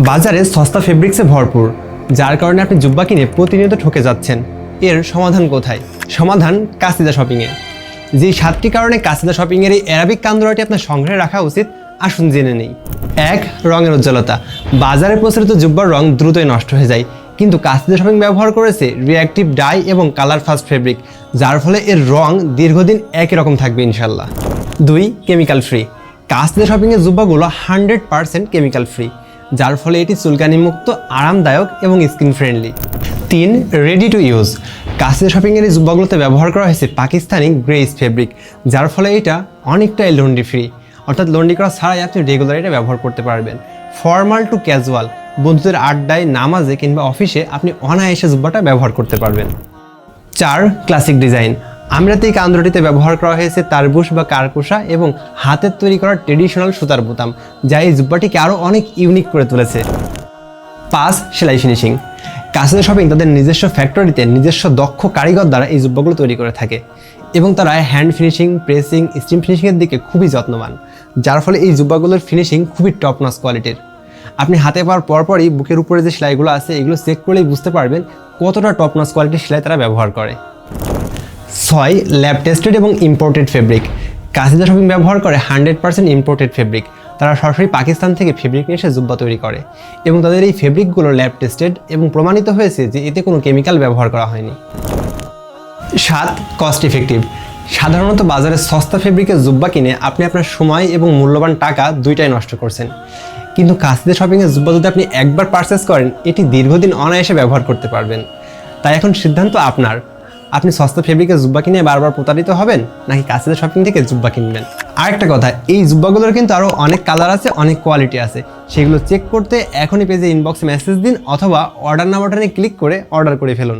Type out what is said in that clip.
বাজারে সস্তা ফেব্রিক্সে ভরপুর, যার কারণে আপনি জুব্বা কিনে প্রতিনিয়ত ঠকে যাচ্ছেন। এর সমাধান কোথায়? সমাধান কাসিদা শপিংয়ে। যে 7টি কারণে কাসিদা শপিংয়ের এই অ্যারাবিক কান্দুরাটি আপনার সংগ্রহে রাখা উচিত, আসুন জেনে নেই। 1. রঙের উজ্জ্বলতা। বাজারে প্রচলিত জুব্বার রং দ্রুতই নষ্ট হয়ে যায়, কিন্তু কাসিদা শপিং ব্যবহার করেছে রিঅ্যাক্টিভ ডাই এবং কালার ফাস্ট ফেব্রিক, যার ফলে এর রং দীর্ঘদিন একই রকম থাকবে ইনশাল্লাহ। 2. Chemical free. কাসিদা শপিংয়ের জুব্বাগুলো 100% কেমিক্যাল ফ্রি, যার ফলে এটি চুলকানি মুক্ত, আরামদায়ক এবং skin friendly. 3. Ready to use. Kasida শপিংয়ের এই জুব্বাগুলোতে ব্যবহার করা হয়েছে পাকিস্তানি গ্রেস ফেব্রিক, যার ফলে এটা অনেকটাই লন্ড্রি ফ্রি, অর্থাৎ লন্ড্রি করা ছাড়াই আপনি রেগুলার এটা ব্যবহার করতে পারবেন। ফর্মাল টু ক্যাজুয়াল, বন্ধুদের আড্ডায়, নামাজে কিংবা অফিসে আপনি অনায়াসে জুব্বাটা ব্যবহার করতে পারবেন। 4. Classic design. আমিরাতে এই কান্দুরাটিতে ব্যবহার করা হয়েছে তারবুশ বা কারকুশা এবং হাতের তৈরি করা ট্রেডিশনাল সুতার বোতাম, যা এই জুব্বাটিকে আরও অনেক ইউনিক করে তুলেছে। 5. সেলাই ফিনিশিং। কাসিদা শপিং তাদের নিজস্ব ফ্যাক্টরিতে নিজস্ব দক্ষ কারিগর দ্বারা এই জুব্বাগুলো তৈরি করে থাকে এবং তারা হ্যান্ড ফিনিশিং, প্রেসিং, স্টিম ফিনিশিংয়ের দিকে খুবই যত্নবান, যার ফলে এই জুব্বাগুলোর ফিনিশিং খুবই টপ নচ কোয়ালিটির। আপনি হাতে পাওয়ার পরপরই বুকের উপরে যে সেলাইগুলো আছে এগুলো চেক করলেই বুঝতে পারবেন কতটা টপ নচ কোয়ালিটির সেলাই তারা ব্যবহার করে। 6. ল্যাব টেস্টেড এবং ইম্পোর্টেড ফেব্রিক। কাসিদা শপিং ব্যবহার করে 100% ইম্পোর্টেড ফেব্রিক। তারা সরাসরি পাকিস্তান থেকে ফেব্রিক নিয়ে এসে জুব্বা তৈরি করে এবং তাদের এই ফেব্রিকগুলো ল্যাব টেস্টেড এবং প্রমাণিত হয়েছে যে এতে কোনো কেমিক্যাল ব্যবহার করা হয়নি। 7. Cost effective. সাধারণত বাজারে সস্তা ফেব্রিকের জুব্বা কিনে আপনি আপনার সময় এবং মূল্যবান টাকা দুইটাই নষ্ট করছেন, কিন্তু কাসিদা শপিংয়ের জুব্বা যদি আপনি একবার পারচেস করেন এটি দীর্ঘদিন অনায়াসে ব্যবহার করতে পারবেন। তাই এখন সিদ্ধান্ত আপনার, আপনি সস্তা ফেব্রিকের জুব্বা কিনে বারবার প্রতারিত হবেন নাকি কাসিদা শপিং থেকে জুব্বা কিনবেন। আরেকটা কথা, এই জুব্বাগুলোর কিন্তু আরও অনেক কালার আছে, অনেক কোয়ালিটি আছে, সেগুলো চেক করতে এখনই পেজে ইনবক্সে মেসেজ দিন অথবা অর্ডার নাও বাটনে ক্লিক করে অর্ডার করে ফেলুন।